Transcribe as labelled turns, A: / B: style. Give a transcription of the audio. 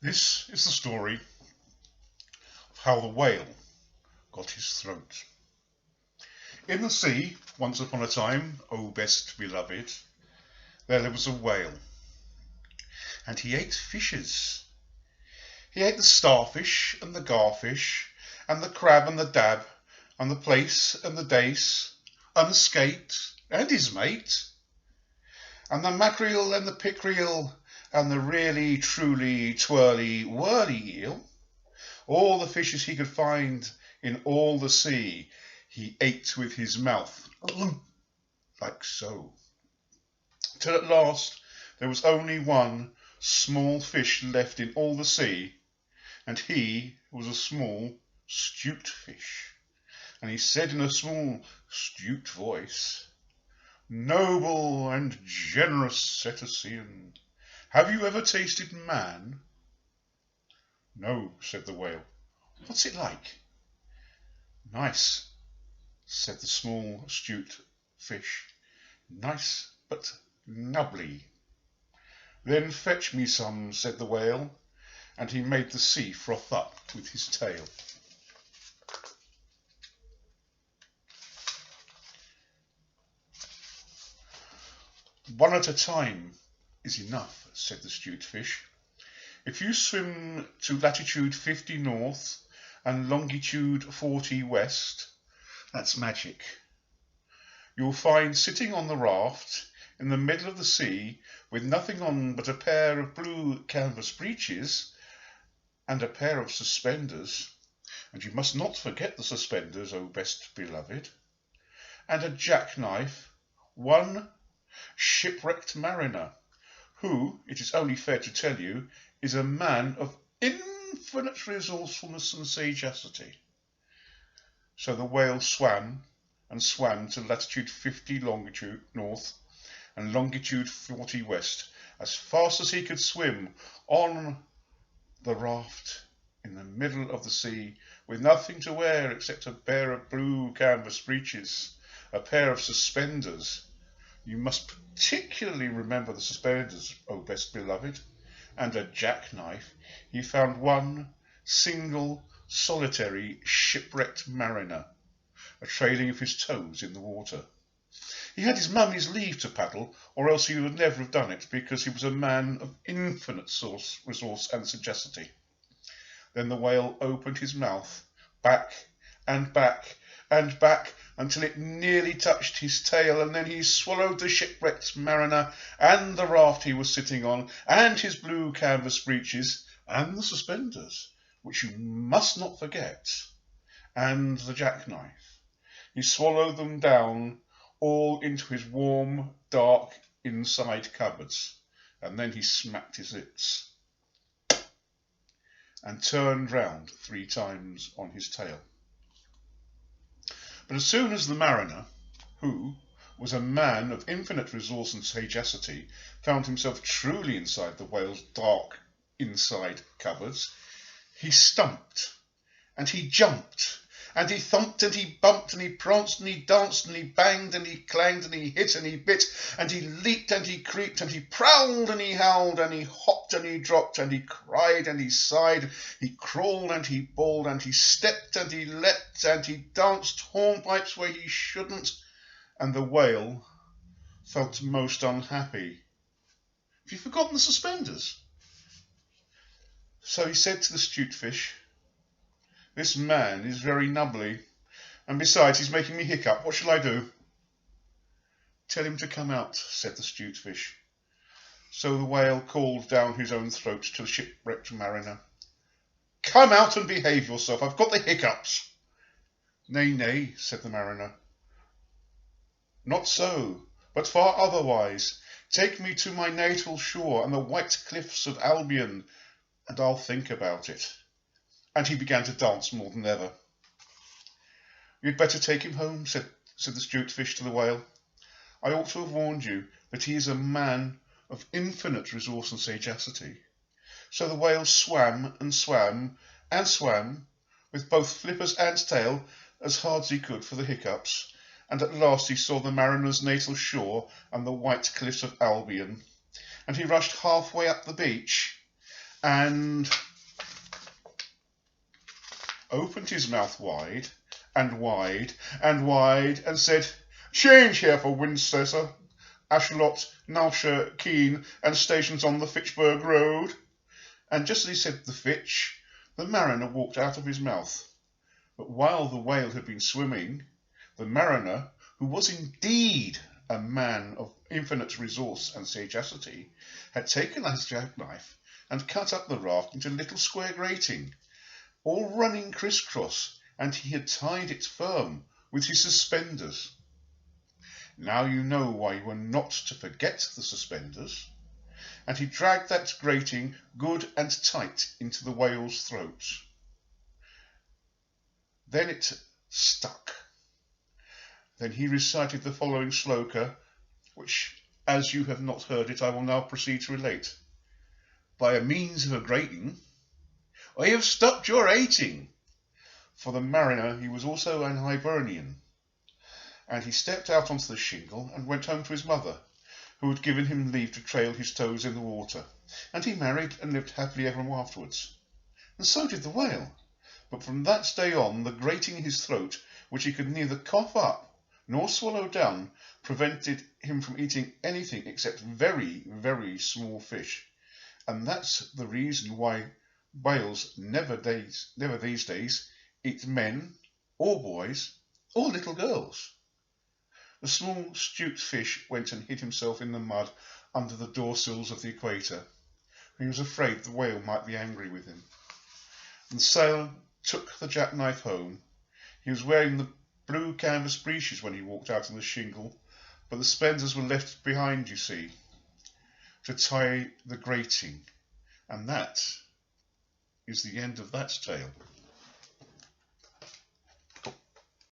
A: This is the story of how the whale got his throat. In the sea, once upon a time, O best beloved, there was a whale, and he ate fishes. He ate the starfish and the garfish, and the crab and the dab, and the plaice and the dace, and the skate and his mate, and the mackerel and the pickerel, and the really, truly, twirly, whirly eel. All the fishes he could find in all the sea, he ate with his mouth, like so. Till at last there was only one small fish left in all the sea, and he was a small 'stute fish. And he said in a small 'stute voice, "Noble and generous cetacean, have you ever tasted man?" "No," said the whale. "What's it like?" "Nice," said the small 'stute fish. "Nice, but nubbly." "Then fetch me some," said the whale, and he made the sea froth up with his tail. "One at a time is enough," said the 'stute fish. "If you swim to latitude 50 north and longitude 40 west, that's magic, you'll find sitting on the raft in the middle of the sea with nothing on but a pair of blue canvas breeches and a pair of suspenders, and you must not forget the suspenders, O best beloved, and a jackknife, one shipwrecked mariner, who, it is only fair to tell you, is a man of infinite resourcefulness and sagacity." So the whale swam and swam to latitude 50 longitude north and longitude 40 west, as fast as he could swim, on the raft in the middle of the sea, with nothing to wear except a pair of blue canvas breeches, a pair of suspenders. You must particularly remember the suspenders, O best beloved, and a jackknife. He found one single, solitary, shipwrecked mariner, a trailing of his toes in the water. He had his mummy's leave to paddle, or else he would never have done it, because he was a man of infinite resource and sagacity. Then the whale opened his mouth, back and back and back, until it nearly touched his tail, and then he swallowed the shipwrecked mariner, and the raft he was sitting on, and his blue canvas breeches, and the suspenders, which you must not forget, and the jackknife. He swallowed them down all into his warm, dark inside cupboards, and then he smacked his lips and turned round 3 times on his tail. But as soon as the mariner, who was a man of infinite resource and sagacity, found himself truly inside the whale's dark inside cupboards, he stumped, and he jumped, and he thumped, and he bumped, and he pranced, and he danced, and he banged, and he clanged, and he hit, and he bit, and he leaped, and he creeped, and he prowled, and he howled, and he hopped, and he dropped, and he cried, and he sighed, he crawled, and he bawled, and he stepped, and he leapt, and he danced hornpipes where he shouldn't, and the whale felt most unhappy. "Have you forgotten the suspenders?" So he said to the 'stute fish, "This man is very nubbly, and besides he's making me hiccup. What shall I do?" "Tell him to come out," said the 'stute fish. So the whale called down his own throat to the shipwrecked mariner, "Come out and behave yourself. I've got the hiccups." "Nay, nay," said the mariner. "Not so, but far otherwise. Take me to my natal shore and the white cliffs of Albion, and I'll think about it." And he began to dance more than ever. "You'd better take him home," said the 'stute fish to the whale. "I ought to have warned you that he is a man of infinite resource and sagacity." So the whale swam and swam and swam, with both flippers and tail, as hard as he could for the hiccups, and at last he saw the mariner's natal shore and the white cliffs of Albion, and he rushed halfway up the beach, and opened his mouth wide and wide and wide and said, "Change here for Winchester, Ashelot, Nalshire, Keene, and stations on the Fitchburg Road." And just as he said the Fitch, the mariner walked out of his mouth. But while the whale had been swimming, the mariner, who was indeed a man of infinite resource and sagacity, had taken his jackknife and cut up the raft into a little square grating, all running crisscross, and he had tied it firm with his suspenders. Now you know why you were not to forget the suspenders. And he dragged that grating good and tight into the whale's throat. Then it stuck. Then he recited the following sloka, which, as you have not heard it, I will now proceed to relate. By a means of a grating, I have stopped your eating. For the mariner, he was also an Hibernian. And he stepped out onto the shingle and went home to his mother, who had given him leave to trail his toes in the water. And he married and lived happily ever afterwards. And so did the whale. But from that day on, the grating in his throat, which he could neither cough up nor swallow down, prevented him from eating anything except very, very small fish. And that's the reason why whales never these days eat men or boys or little girls. The small stute fish went and hid himself in the mud under the door-sills of the equator. He was afraid the whale might be angry with him. And the sailor took the jackknife home. He was wearing the blue canvas breeches when he walked out on the shingle, but the suspenders were left behind, you see, to tie the grating. And that is the end of that tale.